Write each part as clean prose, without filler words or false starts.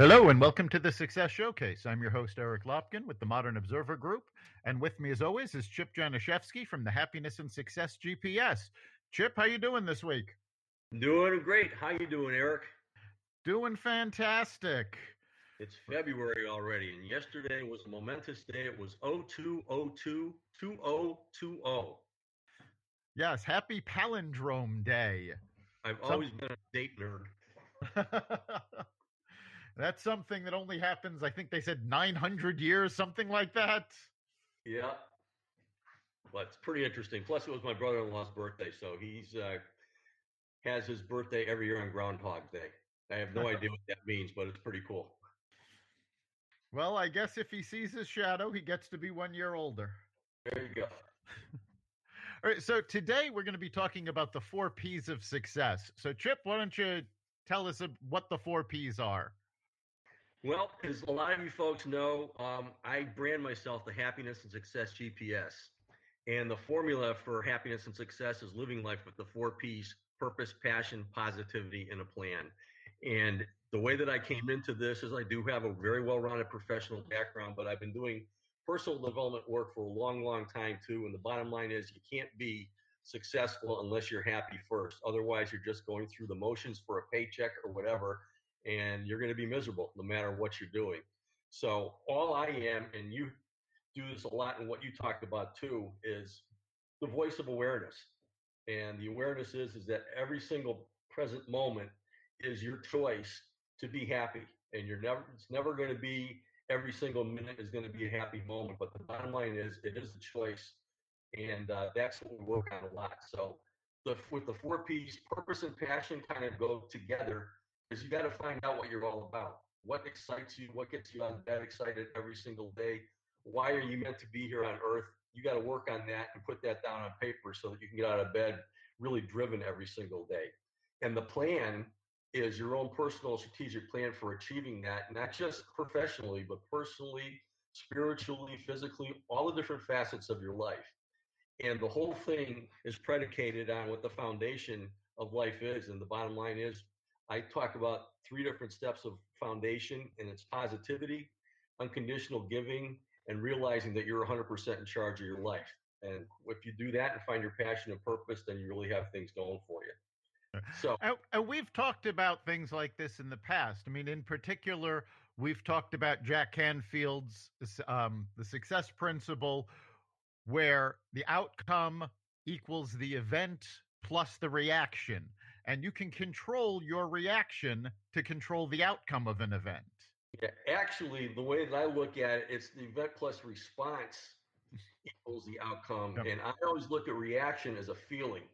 Hello and welcome to the Success Showcase. I'm your host, Eric Lopkin with the Modern Observer Group. And with me, as always, is Chip Janiszewski from the Happiness and Success GPS. Chip, how you doing this week? Doing great. How you doing, Eric? Doing fantastic. It's February already, and yesterday was a momentous day. It was 02/02/2020. Yes, happy Palindrome Day. I've always been a date nerd. That's something that only happens, I think they said 900 years, something like that. Yeah, but it's pretty interesting. Plus, it was my brother-in-law's birthday, so he's has his birthday every year on Groundhog Day. I have no idea what that means, but it's pretty cool. Well, I guess if he sees his shadow, he gets to be 1 year older. There you go. All right, so today we're going to be talking about the 4 Ps of success. So, Chip, why don't you tell us what the 4 Ps are? Well, as a lot of you folks know, I brand myself the Happiness and Success GPS. And the formula for happiness and success is living life with the 4 Ps: purpose, passion, positivity, and a plan. And the way that I came into this is I do have a very well-rounded professional background, but I've been doing personal development work for a long, long time too. And the bottom line is you can't be successful unless you're happy first. Otherwise, you're just going through the motions for a paycheck or whatever, and you're going to be miserable no matter what you're doing. So all I am, and you do this a lot, and what you talked about too, is the voice of awareness. And the awareness is that every single present moment is your choice to be happy. And it's never going to be every single minute is going to be a happy moment. But the bottom line is it is a choice. And that's what we work on a lot. So with the 4 Ps, purpose and passion kind of go together, because you got to find out what you're all about. What excites you? What gets you out of bed excited every single day? Why are you meant to be here on earth? You got to work on that and put that down on paper so that you can get out of bed really driven every single day. And the plan is your own personal strategic plan for achieving that, not just professionally, but personally, spiritually, physically, all the different facets of your life. And the whole thing is predicated on what the foundation of life is. And the bottom line is I talk about 3 different steps of foundation, and it's positivity, unconditional giving, and realizing that you're 100% in charge of your life. And if you do that and find your passion and purpose, then you really have things going for you. So, And we've talked about things like this in the past. I mean, in particular, we've talked about Jack Canfield's the success principle, where the outcome equals the event plus the reaction. And you can control your reaction to control the outcome of an event. yeah, actually, the way that I look at it, it's the event plus response equals the outcome. Yep. And I always look at reaction as a feeling.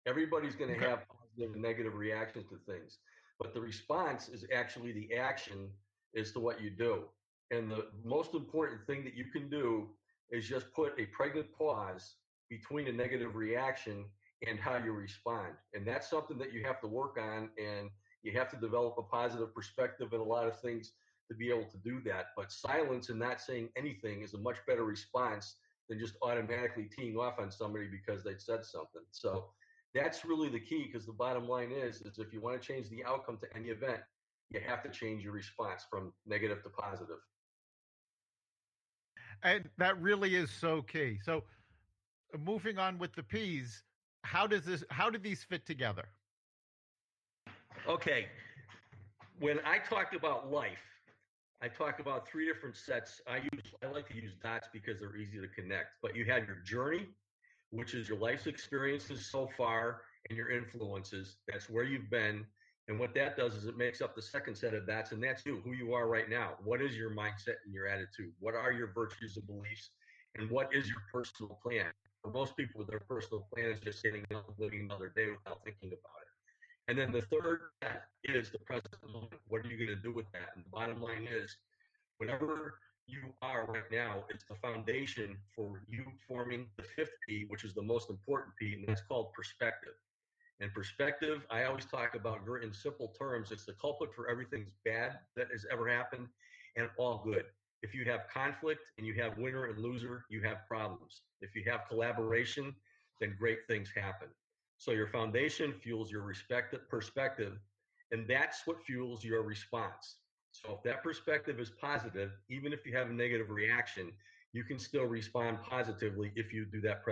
Everybody's going to Okay. have positive and negative reactions to things, but the response is actually the action as to what you do. And the most important thing that you can do is just put a pregnant pause between a negative reaction and how you respond. And that's something that you have to work on, and you have to develop a positive perspective and a lot of things to be able to do that. But silence and not saying anything is a much better response than just automatically teeing off on somebody because they said something. So that's really the key, because the bottom line is if you want to change the outcome to any event, you have to change your response from negative to positive. And that really is so key. So moving on with the P's, how do these fit together? Okay. When I talk about life, I talk about 3 different sets. I like to use dots because they're easy to connect. But you have your journey, which is your life's experiences so far and your influences. That's where you've been. And what that does is it makes up the second set of dots, and that's you, who you are right now. What is your mindset and your attitude? What are your virtues and beliefs? And what is your personal plan? For most people, their personal plan is just sitting down and living another day without thinking about it. And then the third is the present moment. What are you going to do with that? And the bottom line is, whatever you are right now, it's the foundation for you forming the 5th P, which is the most important P, and that's called perspective. And perspective, I always talk about in simple terms, it's the culprit for everything bad that has ever happened and all good. If you have conflict and you have winner and loser, you have problems. If you have collaboration, then great things happen. So your foundation fuels your perspective, and that's what fuels your response. So if that perspective is positive, even if you have a negative reaction, you can still respond positively if you do that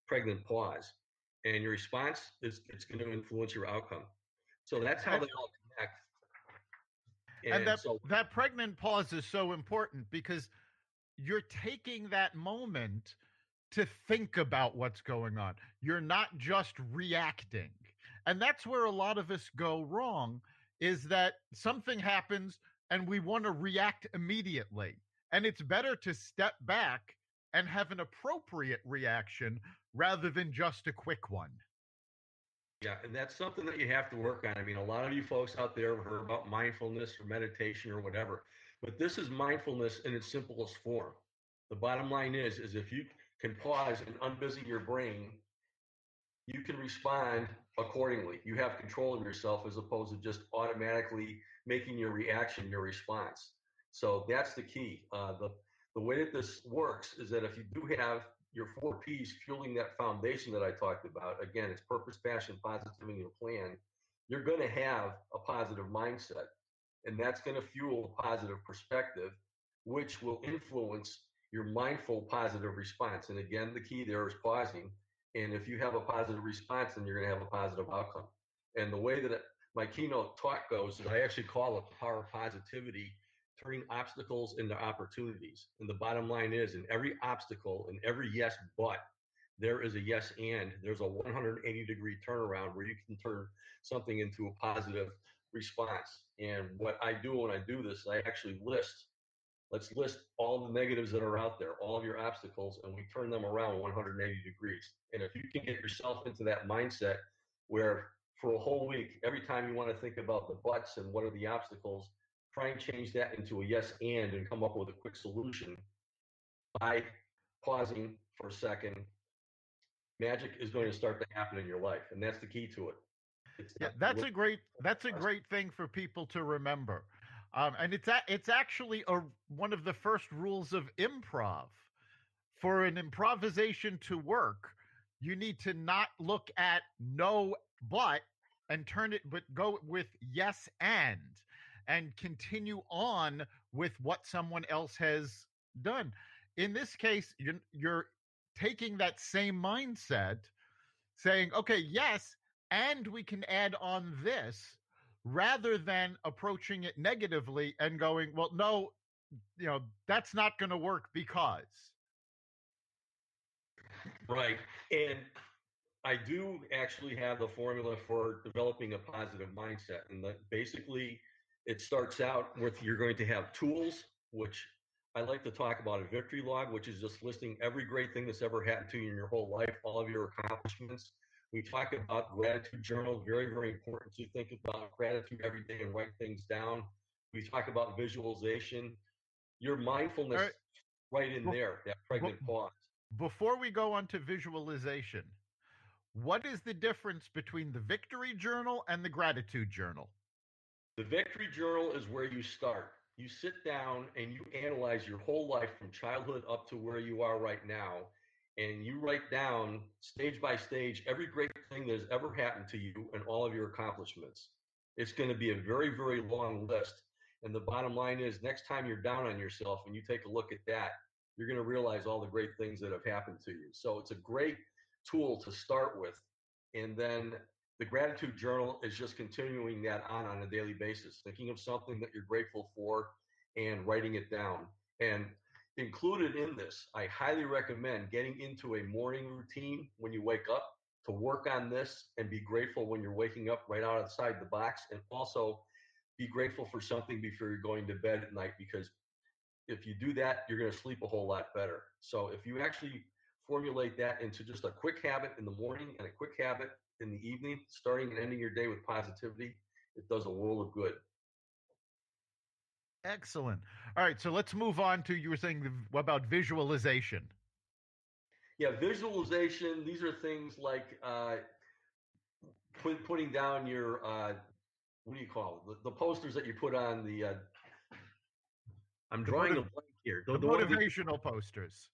pregnant pause. And your response is it's going to influence your outcome. So that's how And they all connect. and And that so that pregnant pause is so important because you're taking that moment to think about what's going on. You're not just reacting. And that's where a lot of us go wrong is that something happens and we want to react immediately. And it's better to step back and have an appropriate reaction rather than just a quick one. yeah, and that's something that you have to work on. I mean, a lot of you folks out there have heard about mindfulness or meditation or whatever, but this is mindfulness in its simplest form. The bottom line is if you can pause and unbusy your brain, you can respond accordingly. You have control of yourself as opposed to just automatically making your reaction your response. So that's the key. The way that this works is that if you do have your 4 P's fueling that foundation that I talked about, again, it's purpose, passion, positivity, and plan, you're going to have a positive mindset. And that's going to fuel a positive perspective, which will influence your mindful positive response. And again, the key there is pausing. And if you have a positive response, then you're going to have a positive outcome. And the way that my keynote talk goes is I actually call it the power of positivity, turning obstacles into opportunities. And the bottom line is in every obstacle, in every yes, but, there is a yes and there's a 180-degree turnaround where you can turn something into a positive response. And what I do when I do this, I actually let's list all the negatives that are out there, all of your obstacles, and we turn them around 180 degrees. And if you can get yourself into that mindset where for a whole week, every time you want to think about the buts and what are the obstacles, try and change that into a yes and come up with a quick solution by pausing for a second. Magic is going to start to happen in your life, and that's the key to it. It's Yeah, not that's a great thing for people to remember, and it's actually one of the first rules of improv. For an improvisation to work, you need to not look at no but and turn it, but go with yes and continue on with what someone else has done. In this case, you're taking that same mindset saying, okay, yes, and we can add on this rather than approaching it negatively and going, well, no, that's not going to work because. right. And I do actually have the formula for developing a positive mindset. And that basically it starts out with you're going to have tools, which I like to talk about a victory log, which is just listing every great thing that's ever happened to you in your whole life, all of your accomplishments. We talk about gratitude journal, very, very important to think about gratitude every day and write things down. We talk about visualization, your All right. mindfulness right in there, that pregnant pause. Before we go on to visualization, what is the difference between the victory journal and the gratitude journal? The victory journal is where you start. You sit down and you analyze your whole life from childhood up to where you are right now. And you write down stage by stage every great thing that has ever happened to you and all of your accomplishments. It's going to be a very, very long list. And the bottom line is next time you're down on yourself and you take a look at that, you're going to realize all the great things that have happened to you. So it's a great tool to start with. And then the gratitude journal is just continuing that on a daily basis, thinking of something that you're grateful for and writing it down. And included in this, I highly recommend getting into a morning routine when you wake up to work on this and be grateful when you're waking up right outside the box. And also be grateful for something before you're going to bed at night, because if you do that, you're going to sleep a whole lot better. So if you actually formulate that into just a quick habit in the morning and a quick habit in the evening, starting and ending your day with positivity, it does a world of good. Excellent. All right, so let's move on to you were saying about visualization. Yeah, visualization. These are things like putting down your what do you call it? The posters that you put on the. I'm The drawing a motiv- blank here. the The ones that motivational posters.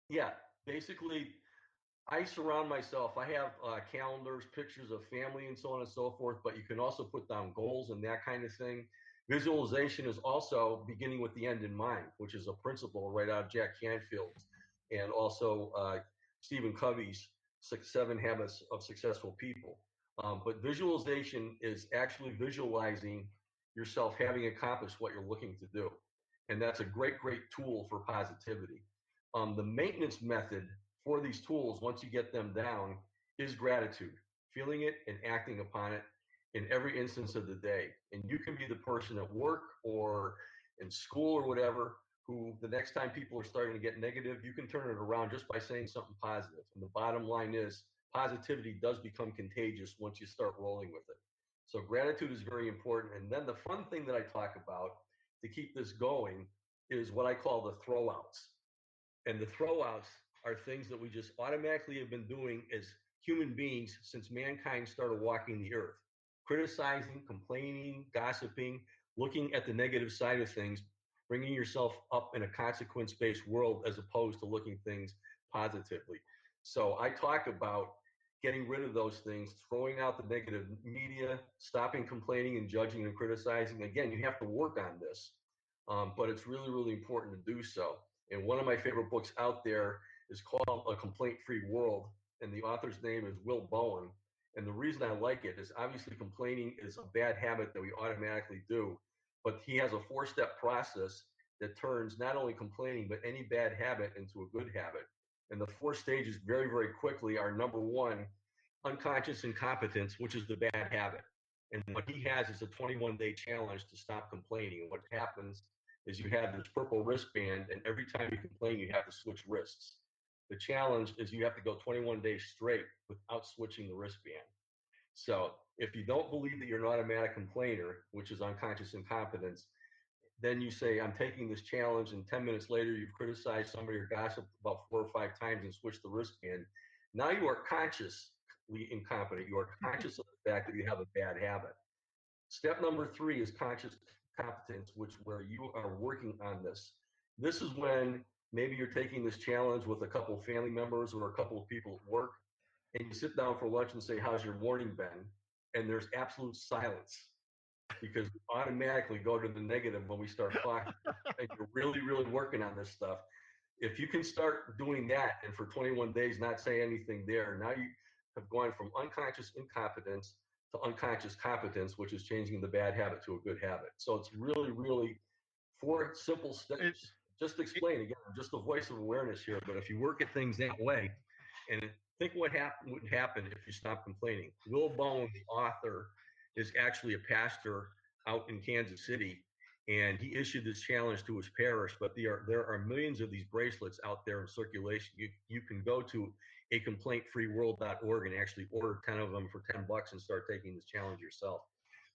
yeah, basically I surround myself. I have calendars, pictures of family, and so on and so forth. But you can also put down goals and that kind of thing. Visualization is also beginning with the end in mind, which is a principle right out of Jack Canfield's and also Stephen Covey's 7 Habits of Successful People. But visualization is actually visualizing yourself having accomplished what you're looking to do. And that's a great, great tool for positivity. The maintenance method for these tools, once you get them down, is gratitude, feeling it and acting upon it in every instance of the day. And you can be the person at work or in school or whatever who the next time people are starting to get negative, you can turn it around just by saying something positive. And the bottom line is positivity does become contagious once you start rolling with it. So gratitude is very important. And then the fun thing that I talk about to keep this going is what I call the throwouts. And the throwouts are things that we just automatically have been doing as human beings since mankind started walking the earth. Criticizing, complaining, gossiping, looking at the negative side of things, bringing yourself up in a consequence-based world as opposed to looking things positively. So I talk about getting rid of those things, throwing out the negative media, stopping complaining and judging and criticizing. Again, you have to work on this, but it's really, really important to do so. And one of my favorite books out there is called A Complaint-Free World, and the author's name is Will Bowen. And the reason I like it is obviously complaining is a bad habit that we automatically do, but he has a 4-step process that turns not only complaining, but any bad habit into a good habit. And the 4 stages very, very quickly are: number 1, unconscious incompetence, which is the bad habit. And what he has is a 21-day challenge to stop complaining. And what happens is you have this purple wristband, and every time you complain, you have to switch wrists. The challenge is you have to go 21 days straight without switching the wristband. So if you don't believe that you're an automatic complainer, which is unconscious incompetence, then you say, I'm taking this challenge, and 10 minutes later, you've criticized somebody or gossiped about 4 or 5 times and switched the wristband. Now you are consciously incompetent. You are conscious of the fact that you have a bad habit. Step number 3 is conscious competence, which where you are working on this. This is when maybe you're taking this challenge with a couple of family members or a couple of people at work, and you sit down for lunch and say, how's your morning been? And there's absolute silence because we automatically go to the negative when we start talking. And you're really, really working on this stuff. If you can start doing that and for 21 days not say anything there, now you have gone from unconscious incompetence to unconscious competence, which is changing the bad habit to a good habit. So it's really, really 4 simple It, steps. Just it, explain again, I'm just a voice of awareness here, but if you work at things that way, and think what would happen if you stop complaining. Will Bowen, the author, is actually a pastor out in Kansas City, and he issued this challenge to his parish. But there are millions of these bracelets out there in circulation. You can go to acomplaintfreeworld.org and actually order 10 of them for $10 and start taking this challenge yourself.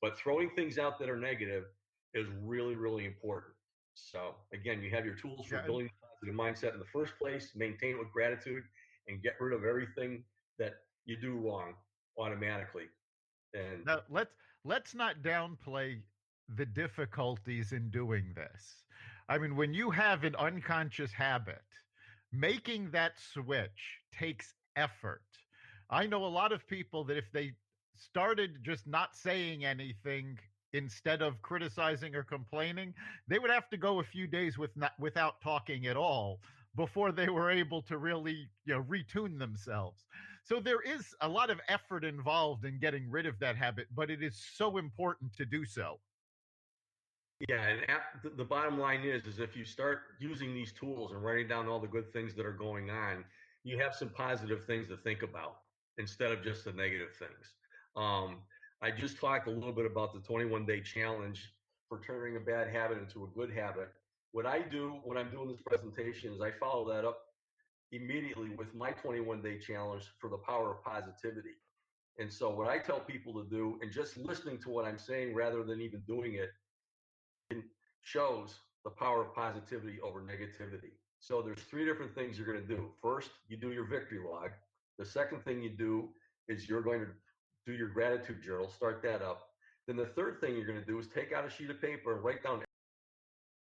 But throwing things out that are negative is really, really important. So again, you have your tools for yeah, and building a positive mindset in the first place, maintain it with gratitude, and get rid of everything that you do wrong automatically. And now let's not downplay the difficulties in doing this. I mean, when you have an unconscious habit, making that switch takes effort. I know a lot of people that if they started just not saying anything instead of criticizing or complaining, they would have to go a few days without talking at all before they were able to really, retune themselves. So there is a lot of effort involved in getting rid of that habit, but it is so important to do so. yeah, and the bottom line is if you start using these tools and writing down all the good things that are going on, you have some positive things to think about instead of just the negative things. Um, I just talked a little bit about the 21-day challenge for turning a bad habit into a good habit. What I do when I'm doing this presentation is I follow that up immediately with my 21-day challenge for the power of positivity. And so what I tell people to do, and just listening to what I'm saying rather than even doing it, shows the power of positivity over negativity. So there's 3 different things you're going to do. First, you do your victory log. The second thing you do is you're going to do your gratitude journal, start that up. Then the third thing you're going to do is take out a sheet of paper and write down